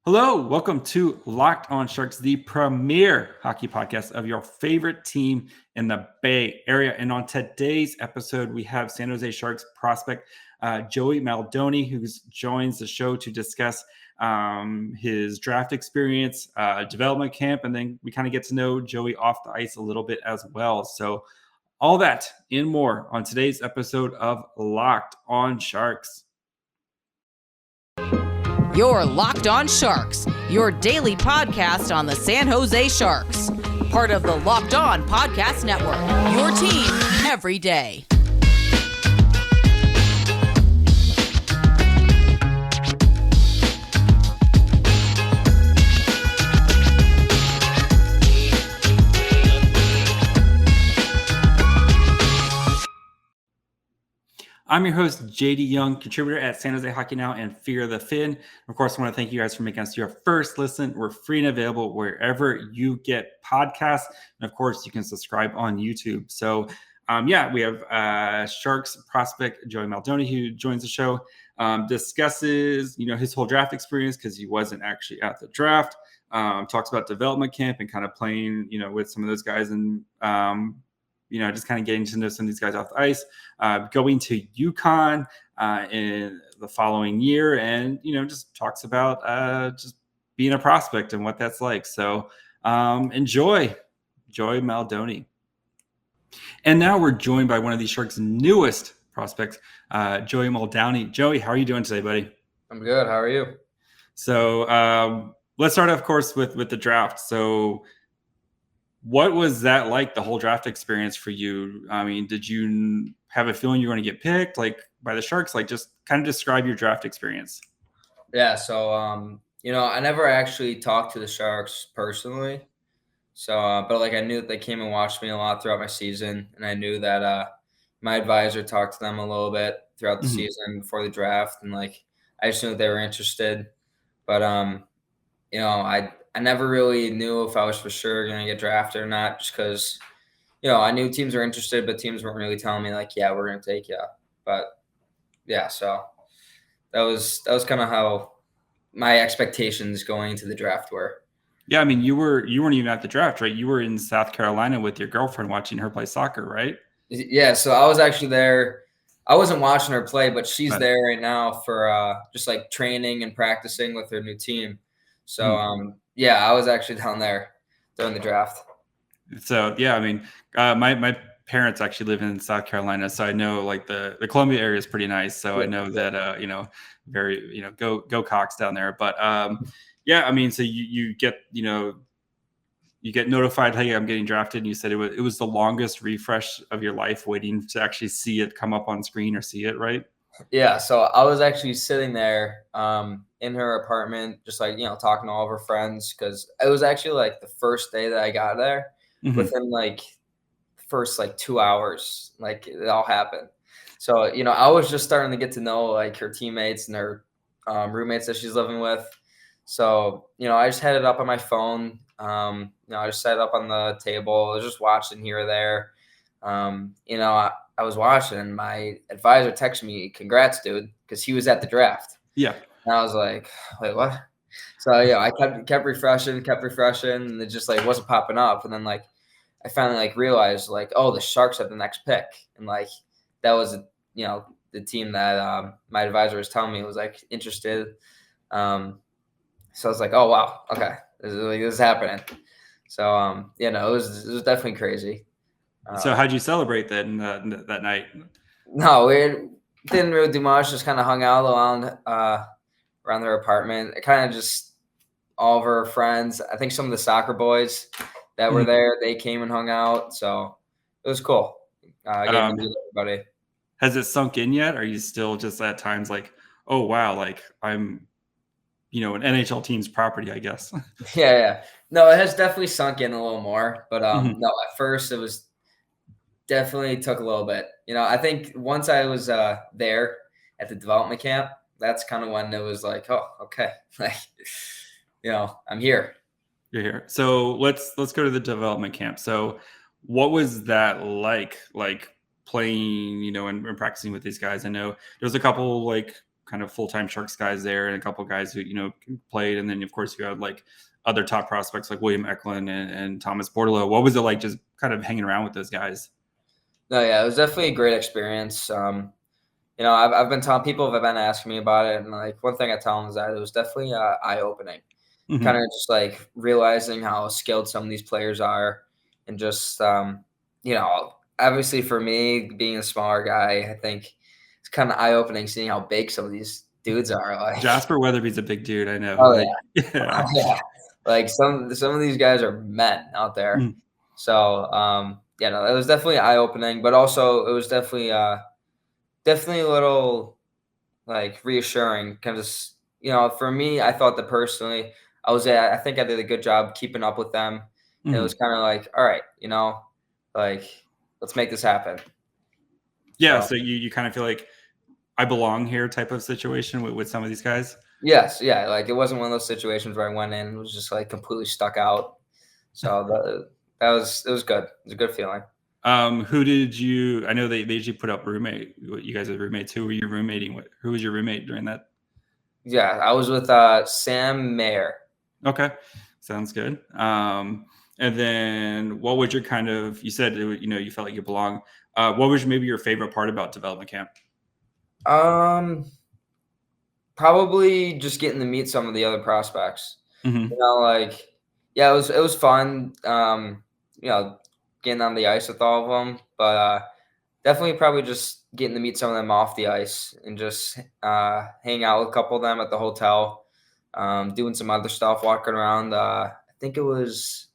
Hello, welcome to Locked On Sharks, the premier hockey podcast of your favorite team in the Bay Area. And on today's episode, we have San Jose Sharks prospect Joey Muldowney, who joins the show to discuss his draft experience, development camp, and then we kind of get to know Joey off the ice a little bit as well. So all that and more on today's episode of Locked On Sharks. You're Locked On Sharks, your daily podcast on the San Jose Sharks. Part of the Locked On Podcast Network, your team every day. I'm your host, JD Young, contributor at San Jose Hockey Now and Fear the Fin. Of course, I want to thank you guys for making us your first listen. We're free and available wherever you get podcasts. And of course, you can subscribe on YouTube. So, we have Sharks prospect Joey Muldowney, who joins the show, discusses, his whole draft experience because he wasn't actually at the draft. Talks about development camp and kind of playing, with some of those guys and just kind of getting to know some of these guys off the ice, going to UConn in the following year, and just talks about just being a prospect and what that's like. So enjoy Joey Muldowney. And now we're joined by one of these Sharks' newest prospects, Joey Muldowney. Joey, how are you doing today, buddy? I'm good. How are you? So let's start, of course, with the draft. So what was that like, the whole draft experience for you? I mean, did you have a feeling you were going to get picked by the Sharks? Just kind of describe your draft experience. Yeah. So, I never actually talked to the Sharks personally. So, but I knew that they came and watched me a lot throughout my season. And I knew that my advisor talked to them a little bit throughout the season before the draft. And I just knew that they were interested. But, I never really knew if I was for sure going to get drafted or not, just because, I knew teams were interested, but teams weren't really telling me yeah, we're going to take you. But yeah, so that was kind of how my expectations going into the draft were. Yeah. I mean, you weren't even at the draft, right? You were in South Carolina with your girlfriend watching her play soccer, right? Yeah. So I was actually there. I wasn't watching her play, but she's there right now for just training and practicing with her new team. So, I was actually down there during the draft. So, yeah, I mean, my parents actually live in South Carolina, so I know the Columbia area is pretty nice. So I know that, very, go Cox down there. But I mean, so you get, you get notified, hey, I'm getting drafted. And you said it was the longest refresh of your life waiting to actually see it come up on screen or see it, right? Yeah. So I was actually sitting there in her apartment, just talking to all of her friends, because it was actually the first day that I got there. Within the first 2 hours, it all happened. So, I was just starting to get to know her teammates and her roommates that she's living with. So, I just had it up on my phone. I just set it up on the table. I was just watching here or there. I was watching, and my advisor texted me, "Congrats, dude," because he was at the draft. Yeah. And I was like, "Wait, what?" So I kept refreshing, and it just wasn't popping up. And then I finally realized oh, the Sharks have the next pick, and that was the team that my advisor was telling me was interested. So I was like, oh wow, okay, this is happening. So it was definitely crazy. So how'd you celebrate that that night? No, we didn't really do much. Just kind of hung out around their apartment. It kind of just all of her friends. I think some of the soccer boys that were there, they came and hung out. So it was cool. Getting to meet everybody. Has it sunk in yet? Are you still just at times oh wow, I'm an NHL team's property, I guess? Yeah. No, it has definitely sunk in a little more. But no, at first it was definitely took a little bit. I think once I was there at the development camp, that's kind of when it was oh, okay. I'm here. You're here. So let's go to the development camp. So what was that like playing, and practicing with these guys? I know there's a couple kind of full-time Sharks guys there and a couple guys who, played. And then, of course, you had like other top prospects like William Eklund and Thomas Bordelot. What was it like just kind of hanging around with those guys? No, yeah, it was definitely a great experience. I've been telling people have been asking me about it, and like one thing I tell them is that it was definitely eye-opening. Mhm. Kind of just like realizing how skilled some of these players are, and just obviously for me being a smaller guy, I think it's kind of eye-opening seeing how big some of these dudes are. Like Jasper Weatherby's a big dude, I know. Oh, Like, yeah. Yeah. Like some of these guys are men out there. Mm. So it was definitely eye-opening, but also it was definitely a little like reassuring because for me, I thought that personally I think I did a good job keeping up with them. And it was kind of like, all right, like let's make this happen. Yeah, so you kind of feel like I belong here type of situation with some of these guys? Yes, yeah, like it wasn't one of those situations where I went in and was just like completely stuck out. So it was good. It was a good feeling. Who did you? I know they usually put up roommate. You guys are roommates. Who were you roommating with? Who was your roommate during that? Yeah, I was with Sam Mayer. Okay, sounds good. And then what was your kind of? You said you felt like you belong. What was maybe your favorite part about development camp? Probably just getting to meet some of the other prospects. Mm-hmm. It was fun. Getting on the ice with all of them, but definitely probably just getting to meet some of them off the ice and just hang out with a couple of them at the hotel, doing some other stuff, walking around. I think there's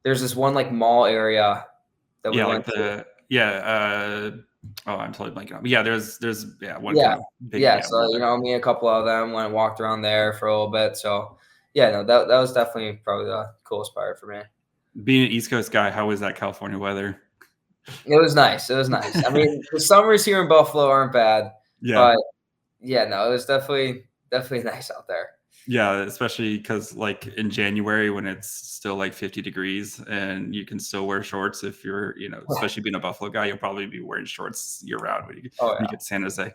this one like mall area that we went to. I'm totally blanking on. Yeah, there's one. Yeah. Kind of big, So me and a couple of them went and walked around there for a little bit. So that was definitely probably the coolest part for me. Being an East Coast guy, how was that California weather? It was nice. I mean, the summers here in Buffalo aren't bad. Yeah. But it was definitely nice out there. Yeah, especially because like in January when it's still like 50 degrees and you can still wear shorts if you're, especially being a Buffalo guy, you'll probably be wearing shorts year round when you get to San Jose.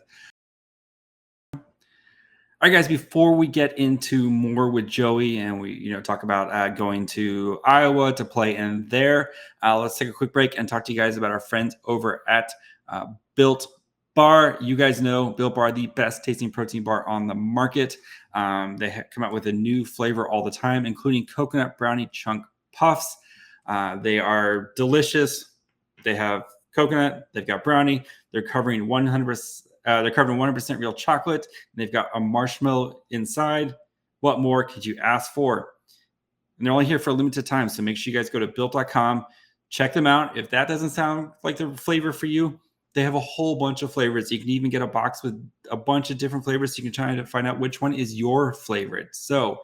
All right, guys, before we get into more with Joey and we, talk about going to Iowa to play in there, let's take a quick break and talk to you guys about our friends over at Built Bar. You guys know Built Bar, the best tasting protein bar on the market. They come out with a new flavor all the time, including coconut brownie chunk puffs. They are delicious. They have coconut. They've got brownie. They're covering 100%. They're covered in 100% real chocolate. And they've got a marshmallow inside. What more could you ask for? And they're only here for a limited time, so make sure you guys go to built.com. Check them out. If that doesn't sound like the flavor for you, they have a whole bunch of flavors. You can even get a box with a bunch of different flavors so you can try to find out which one is your favorite. So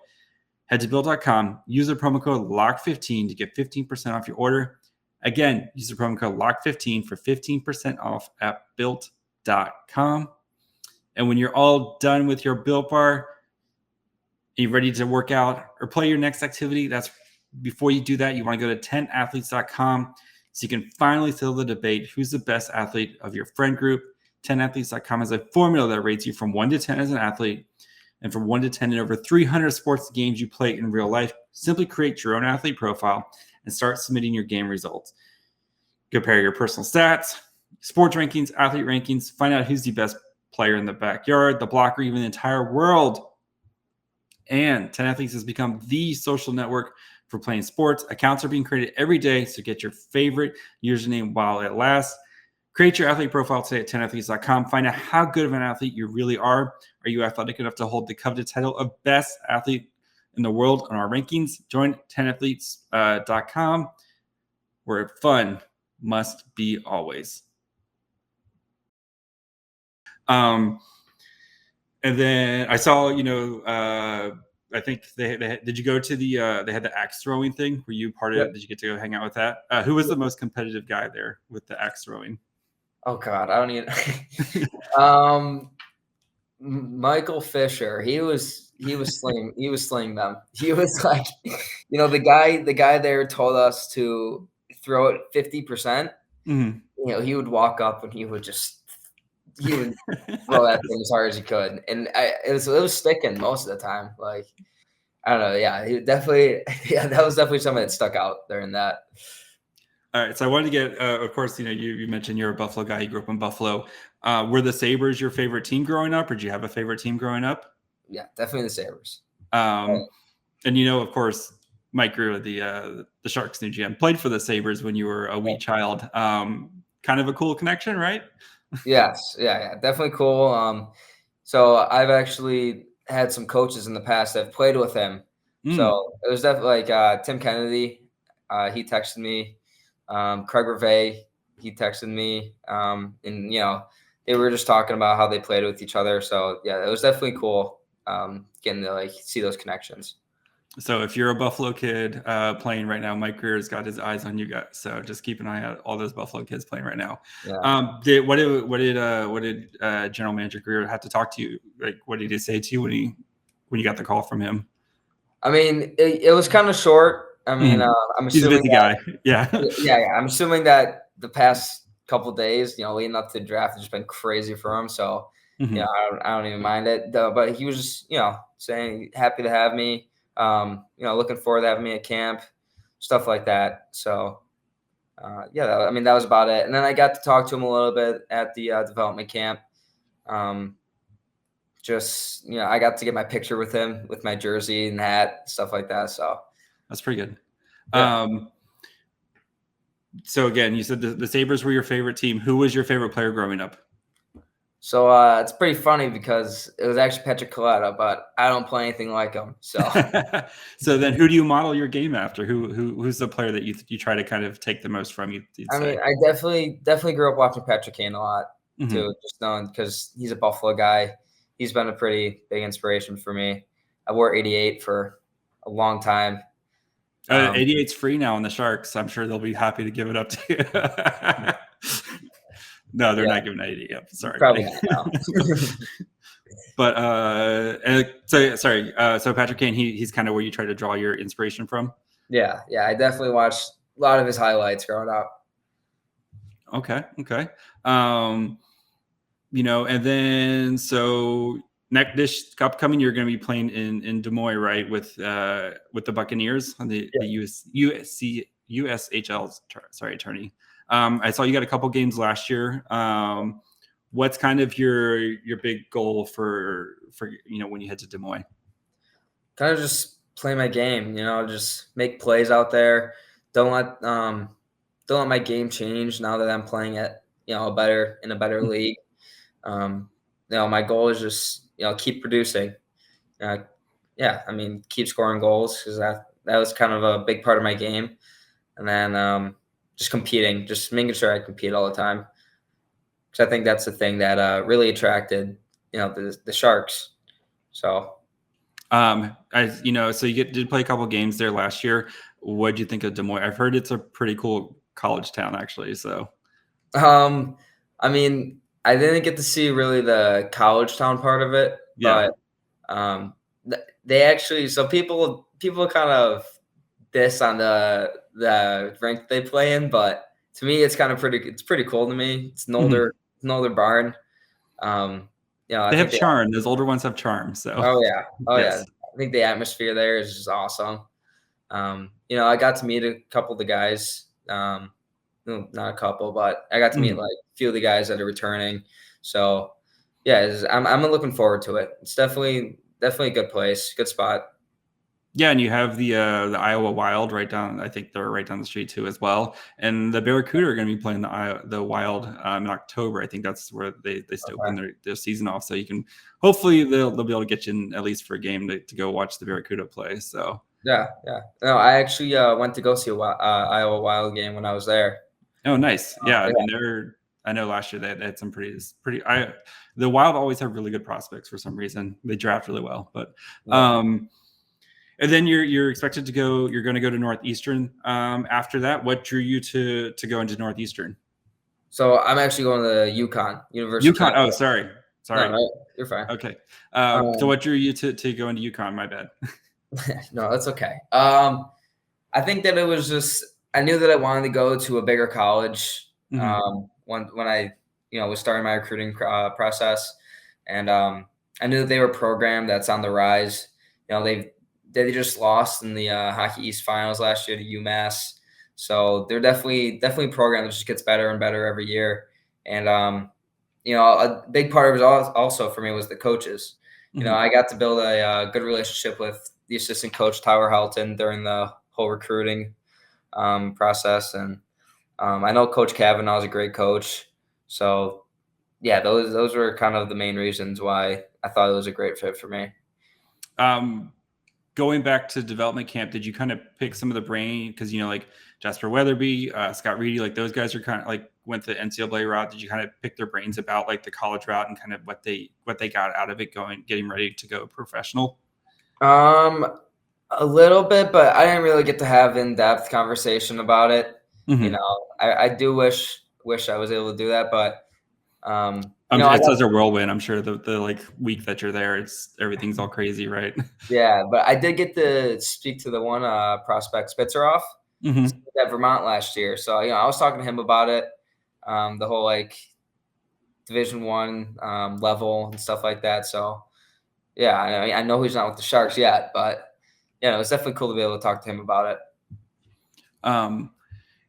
head to built.com, use the promo code LOCK15 to get 15% off your order. Again, use the promo code LOCK15 for 15% off at built.com. And when you're all done with your Built Bar, you're ready to work out or play your next activity, before you do that, you want to go to 10athletes.com so you can finally settle the debate who's the best athlete of your friend group. 10athletes.com has a formula that rates you from 1 to 10 as an athlete and from 1 to 10 in over 300 sports games you play in real life. Simply create your own athlete profile and start submitting your game results. Compare your personal stats, sports rankings, athlete rankings, find out who's the best player in the backyard, the block, or even the entire world. And 10 Athletes has become the social network for playing sports. Accounts are being created every day, so get your favorite username while it lasts. Create your athlete profile today at 10athletes.com. Find out how good of an athlete you really are. Are you athletic enough to hold the coveted title of best athlete in the world on our rankings? Join 10athletes.com, where fun must be always. And then I saw, I think they did you go to they had the axe throwing thing? Were you part of it? Did you get to go hang out with that? Who was the most competitive guy there with the axe throwing? Oh God, I don't even. Michael Fisher, he was slinging them. He was like, the guy there told us to throw it 50%. Mm-hmm. He would walk up and he would just would throw that thing as hard as he could, and it was sticking most of the time. Like, I don't know. Yeah, he definitely. Yeah, that was definitely something that stuck out during that. All right, so I wanted to get, of course, you mentioned you're a Buffalo guy. You grew up in Buffalo. Were the Sabres your favorite team growing up, or did you have a favorite team growing up? Yeah, definitely the Sabres. And of course, Mike Greer, the Sharks new GM, played for the Sabres when you were a wee child. Kind of a cool connection, right? Yes, yeah, definitely cool. So I've actually had some coaches in the past that have played with him. So it was definitely like Tim Kennedy. He texted me. Craig Revay, he texted me. And they were just talking about how they played with each other. So yeah, it was definitely cool getting to like see those connections. So if you're a Buffalo kid playing right now, Mike Greer's got his eyes on you guys. So just keep an eye out all those Buffalo kids playing right now. Yeah. What did General Manager Greer have to talk to you? Like, what did he say to you when you got the call from him? I mean, it was kind of short. I mean, I'm He's a assuming busy guy. Yeah. Yeah. I'm assuming that the past couple of days, leading up to the draft, has just been crazy for him. So I don't even mind it. But he was just saying happy to have me. Looking forward to having me at camp, stuff like that. So, that was about it. And then I got to talk to him a little bit at the development camp. I got to get my picture with him with my jersey and hat, stuff like that. So that's pretty good. Yeah. So again, you said the Sabres were your favorite team. Who was your favorite player growing up? So it's pretty funny because it was actually Patrick Kaleta, but I don't play anything like him. So, so then who do you model your game after? Who's the player that you try to kind of take the most from? I mean, I definitely grew up watching Patrick Kane a lot too, just knowing because he's a Buffalo guy. He's been a pretty big inspiration for me. I wore 88 for a long time. 88's free now on the Sharks. I'm sure they'll be happy to give it up to you. No, they're not giving 80 up. Sorry. Probably not. But so Patrick Kane, he's kind of where you try to draw your inspiration from. Yeah. I definitely watched a lot of his highlights growing up. Okay. And then so this upcoming you're going to be playing in Des Moines, right, with the Buccaneers on the USHL attorney. I saw you got a couple games last year. What's kind of your big goal for when you head to Des Moines? Kind of just play my game, just make plays out there. Don't let my game change now that I'm playing at in a better league. My goal is just keep producing. Keep scoring goals because that was kind of a big part of my game, and then just competing, just making sure I compete all the time. Because I think that's the thing that really attracted, the Sharks. So, so you did play a couple games there last year. What did you think of Des Moines? I've heard it's a pretty cool college town, actually. So, I mean, I didn't get to see really the college town part of it, but they actually. So people kind of diss on the rank they play in, but to me, it's kind of pretty cool to me. It's an older barn. They have charm. Those older ones have charm. So yeah. I think the atmosphere there is just awesome. I got to meet a couple of the guys. Not a couple, but I got to meet like a few of the guys that are returning. So I'm looking forward to it. It's definitely a good place, good spot. Yeah, and you have the Iowa Wild right down. I think they're right down the street too as well. And the Barracuda are going to be playing the Wild in October. I think that's where they open their season off. So you can hopefully they'll be able to get you in at least for a game to go watch the Barracuda play. So yeah. No, I actually went to go see a Iowa Wild game when I was there. Oh, nice. Yeah, I mean I know last year they had some pretty. The Wild always have really good prospects for some reason. They draft really well, but. And then you're expected to go. You're going to go to Northeastern. After that, what drew you to go into Northeastern? So I'm actually going to UConn University. UConn. Oh, sorry. No, you're fine. Okay. So what drew you to go into UConn? My bad. No, that's okay. I think that it was just I knew that I wanted to go to a bigger college. When I was starting my recruiting process, and I knew that they were a program that's on the rise. They just lost in the Hockey East Finals last year to UMass, so they're definitely a program that just gets better and better every year. And a big part of it also for me was the coaches. I got to build a good relationship with the assistant coach, Tyler Helton, during the whole recruiting process. And I know Coach Kavanaugh is a great coach. So, yeah, those were kind of the main reasons why I thought it was a great fit for me. Going back to development camp, did you kind of pick some of the brain? Because, like Jasper Weatherby, Scott Reedy, like those guys are kind of like went the NCAA route. Did you kind of pick their brains about like the college route and kind of what they got out of it getting ready to go professional? A little bit, but I didn't really get to have in-depth conversation about it. Mm-hmm. I do wish I was able to do that, but it's such a whirlwind. I'm sure the like week that you're there, everything's all crazy, right? Yeah, but I did get to speak to the one prospect Spitzeroff at Vermont last year. So I was talking to him about it, the whole like Division I level and stuff like that. So yeah, I know he's not with the Sharks yet, but it's definitely cool to be able to talk to him about it.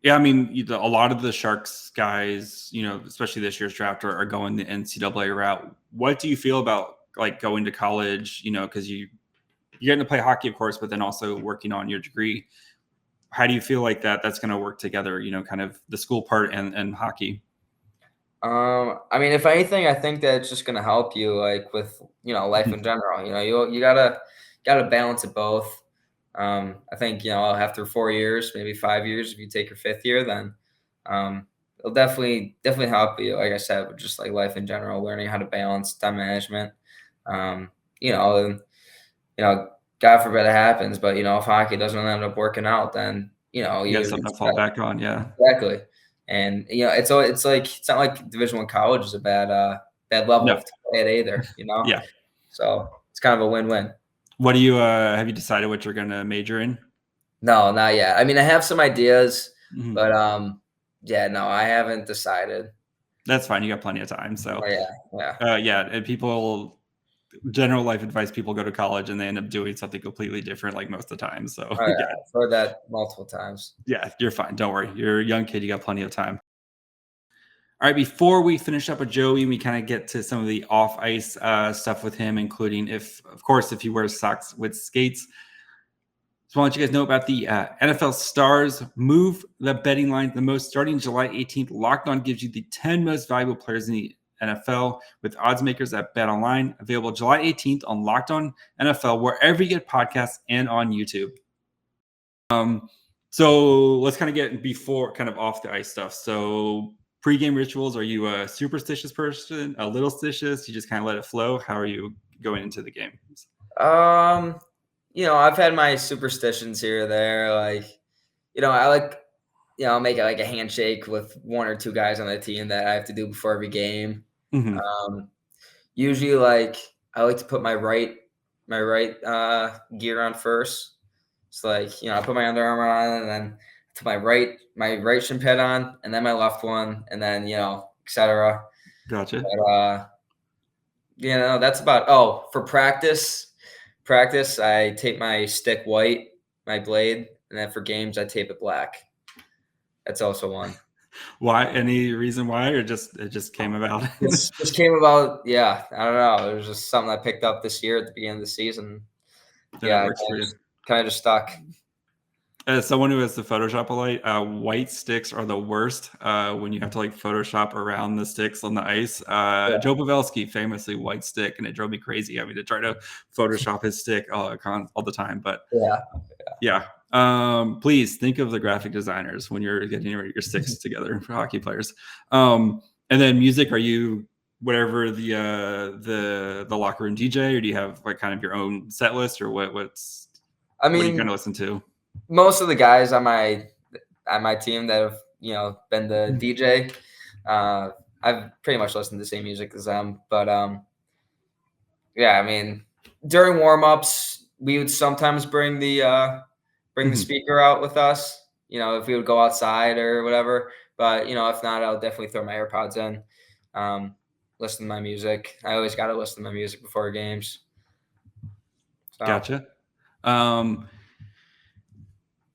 Yeah, I mean, a lot of the Sharks guys, especially this year's draft, are going the NCAA route. What do you feel about like going to college? Because you're getting to play hockey, of course, but then also working on your degree. How do you feel like that's going to work together? Kind of the school part and hockey. I mean, if anything, I think that it's just going to help you, like with life in general. You gotta balance it both. I think after 4 years, maybe 5 years, if you take your 5th year, then it'll definitely help you. Like I said, with just like life in general, learning how to balance time management. And, God forbid it happens, but if hockey doesn't end up working out, then you got something to fall back on. Yeah, exactly. And it's like it's not like Division I college is a bad level to play at either. Yeah. So it's kind of a win-win. What do you have you decided what you're going to major in? No, not yet. I mean, I have some ideas, but no, I haven't decided. That's fine. You got plenty of time. So yeah. And general life advice, people go to college and they end up doing something completely different like most of the time. So I've heard that multiple times. Yeah, you're fine. Don't worry. You're a young kid. You got plenty of time. All right, before we finish up with Joey, we kind of get to some of the off-ice stuff with him, including if he wears socks with skates. So I want you guys know about the NFL Stars move the betting line the most. Starting July 18th, Locked On gives you the 10 most valuable players in the NFL with odds makers at BetOnline. Available July 18th on Locked On NFL, wherever you get podcasts and on YouTube. So let's kind of get before kind of off the ice stuff. So pregame rituals, are you a superstitious person, a little stitious? You just kind of let it flow? How are you going into the game? I've had my superstitions here or there. Like, I like, I'll make it like a handshake with one or two guys on the team that I have to do before every game. Mm-hmm. Usually, like, I like to put my right gear on first. It's like, I put my Under Armour on and then to my right shin pad on and then my left one and then, etc. Gotcha. But, that's about, for practice, I tape my stick white, my blade, and then for games, I tape it black. That's also one. Why? Any reason why, or it just came about? It just came about. Yeah, I don't know. It was just something I picked up this year at the beginning of the season. Kind of just stuck. As someone who has the Photoshop a lot, white sticks are the worst when you have to like Photoshop around the sticks on the ice. Joe Pavelski, famously white stick, and it drove me crazy having to try to Photoshop his stick all the time. But yeah. Please think of the graphic designers when you're getting your sticks together for hockey players. And then music, are you whatever the locker room DJ, or do you have like kind of your own set list, or what do you kind of listen to? Most of the guys on my team that have been the DJ, I've pretty much listened to the same music as them. But I mean, during warm-ups, we would sometimes bring the speaker out with us. If we would go outside or whatever. But if not, I'll definitely throw my AirPods in. Listen to my music. I always got to listen to my music before games. So. Gotcha.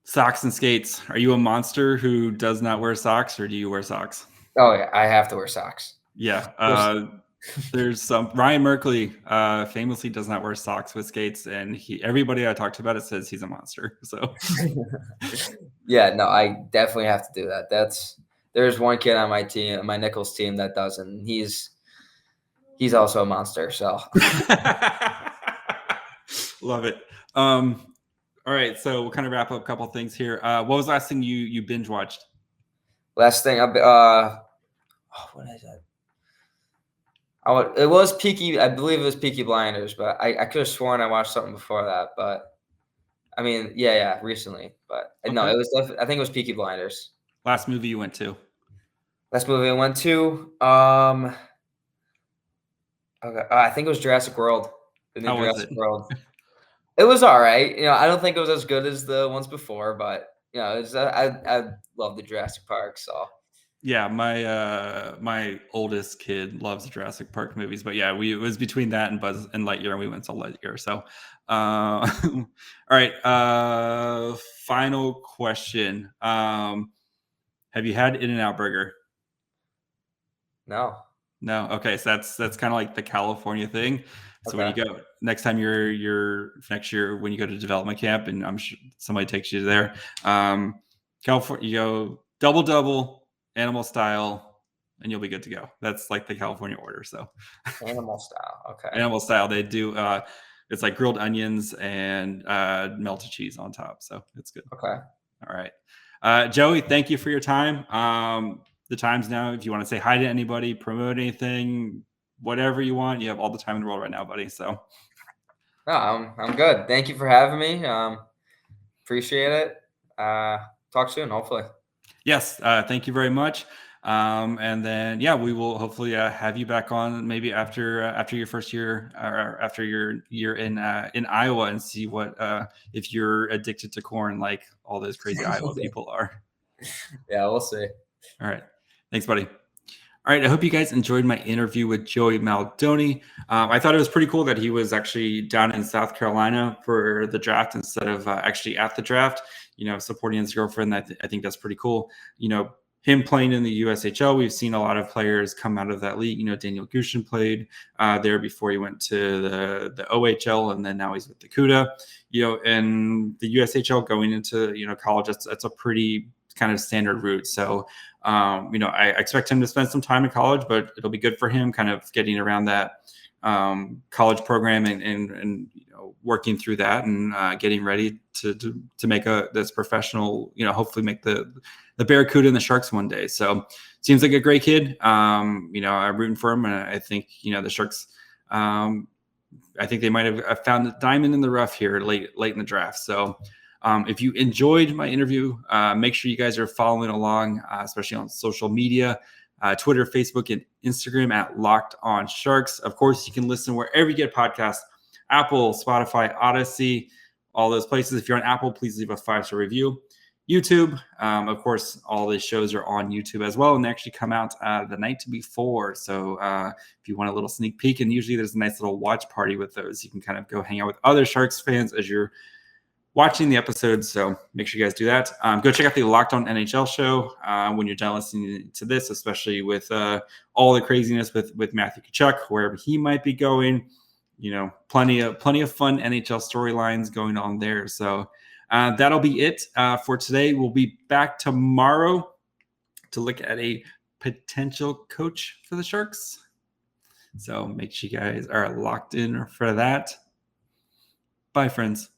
Socks and skates. Are you a monster who does not wear socks, or do you wear socks? Oh yeah, I have to wear socks. Yeah. There's some Ryan Merkley famously does not wear socks with skates, and everybody I talked about it says he's a monster. So yeah, no, I definitely have to do that. There's one kid on my team, my Nichols team, that doesn't. He's also a monster. So love it. All right, so we'll kind of wrap up a couple of things here. What was the last thing you binge watched? Last thing, what is it? It was Peaky. I believe it was Peaky Blinders, but I could have sworn I watched something before that. But I mean, yeah, recently. But no, it was I think it was Peaky Blinders. Last movie you went to? Last movie I went to, okay, I think it was Jurassic World. The new How was Jurassic it? World. It was all right. I don't think it was as good as the ones before, but it was, I love the Jurassic Park. So yeah, my oldest kid loves the Jurassic Park movies, but yeah, it was between that and Buzz and Lightyear, and we went to Lightyear. So, all right. Final question. Have you had In-N-Out Burger? no. No. Okay, so that's kind of like the California thing. So when you go next time next year when you go to development camp, and I'm sure somebody takes you there, California, you go double animal style, and you'll be good to go. That's like the California order. So Animal style. Okay. Animal style, they do. It's like grilled onions and melted cheese on top. So it's good. Okay. All right. Joey, thank you for your time. The time's now. If you want to say hi to anybody, promote anything, whatever you want, you have all the time in the world right now, buddy. So no, I'm good. Thank you for having me. Appreciate it. Talk soon, hopefully. Yes, thank you very much. And then we will hopefully have you back on maybe after your first year or after your year in Iowa, and see what if you're addicted to corn like all those crazy Iowa people are. Yeah, we'll see. All right, thanks, buddy. All right, I hope you guys enjoyed my interview with Joey Muldowney. I thought it was pretty cool that he was actually down in South Carolina for the draft instead of actually at the draft, supporting his girlfriend. I think that's pretty cool. Him playing in the USHL, we've seen a lot of players come out of that league. Daniel Gushin played there before he went to the OHL, and then now he's with the CUDA. And the USHL going into college, that's a pretty kind of standard route. So I expect him to spend some time in college, but it'll be good for him kind of getting around that college program and working through that and getting ready to make this professional, hopefully make the Barracuda and the Sharks one day. So seems like a great kid. I'm rooting for him, and I think the Sharks. I think they might have found a diamond in the rough here late in the draft. So if you enjoyed my interview, make sure you guys are following along, especially on social media, Twitter, Facebook, and Instagram at Locked On Sharks. Of course, you can listen wherever you get podcasts, Apple, Spotify, Odyssey, all those places. If you're on Apple, please leave a 5-star review. YouTube, of course, all the shows are on YouTube as well, and they actually come out the night before. So if you want a little sneak peek, and usually there's a nice little watch party with those, you can kind of go hang out with other Sharks fans as you're watching the episodes. So make sure you guys do that. Go check out the Locked On NHL show when you're done listening to this, especially with all the craziness with Matthew Tkachuk, wherever he might be going. Plenty of fun NHL storylines going on there. So that'll be it for today. We'll be back tomorrow to look at a potential coach for the Sharks. So make sure you guys are locked in for that. Bye, friends.